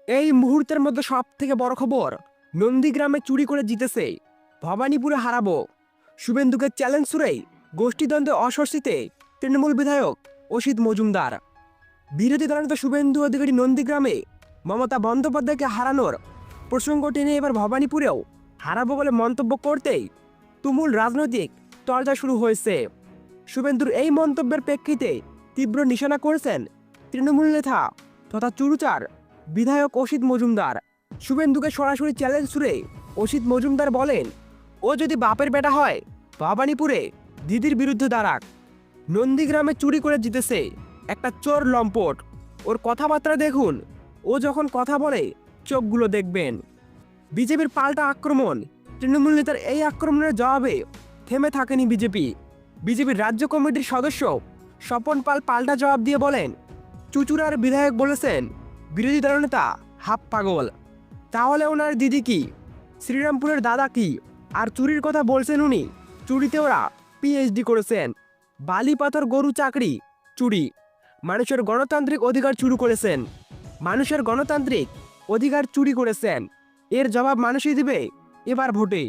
এই মুহূর্তের মধ্যে সব থেকে বড় খবর, নন্দীগ্রামে চুরি করে জিতেছে, ভবানীপুরে হারাবো। শুভেন্দুকে চ্যালেঞ্জ ছুড়েই গোষ্ঠীদ্বন্দ্বে অস্বস্তিতে তৃণমূল বিধায়ক অসিত মজুমদার। বিরোধী দলনেতা শুভেন্দু অধিকারী নন্দীগ্রামে মমতা বন্দ্যোপাধ্যায়কে হারানোর প্রসঙ্গ টেনে এবার ভবানীপুরেও হারাবো বলে মন্তব্য করতেই তুমুল রাজনৈতিক চর্চা শুরু হয়েছে। শুভেন্দুর এই মন্তব্যের প্রেক্ষিতে তীব্র নিশানা করেছেন তৃণমূল নেতা তথা চুরুচার বিধায়ক অসিত মজুমদার। শুভেন্দুকে সরাসরি চ্যালেঞ্জ ছুড়ে অসিত মজুমদার বলেন, ও যদি বাপের বেটা হয় ভবানীপুরে দিদির বিরুদ্ধে দাঁড়াক। নন্দীগ্রামে চুরি করে জিতেছে একটা চোর লম্পট। ওর কথাবার্তা দেখুন, ও যখন কথা বলে চোখগুলো দেখবেন। বিজেপির পাল্টা আক্রমণ। তৃণমূল নেতার এই আক্রমণের জবাবে থেমে থাকেনি বিজেপি। বিজেপির রাজ্য কমিটির সদস্য স্বপন পাল পাল্টা জবাব দিয়ে বলেন, চুচুড়ার বিধায়ক বলেছেন বিরোধী দলনেতা হাফ পাগল। তাহলে ওনার দিদি কি, শ্রীরামপুরের দাদা কি? আর চুরির কথা বলছেন উনি, চুরিতে ওরা পিএইচডি করেছেন। বালি পাথর গরু চাকরি চুরি। মানুষের গণতান্ত্রিক অধিকার চুরি করেছেন, মানুষের গণতান্ত্রিক অধিকার চুরি করেছেন। এর জবাব মানুষই দিবে এবার ভোটে।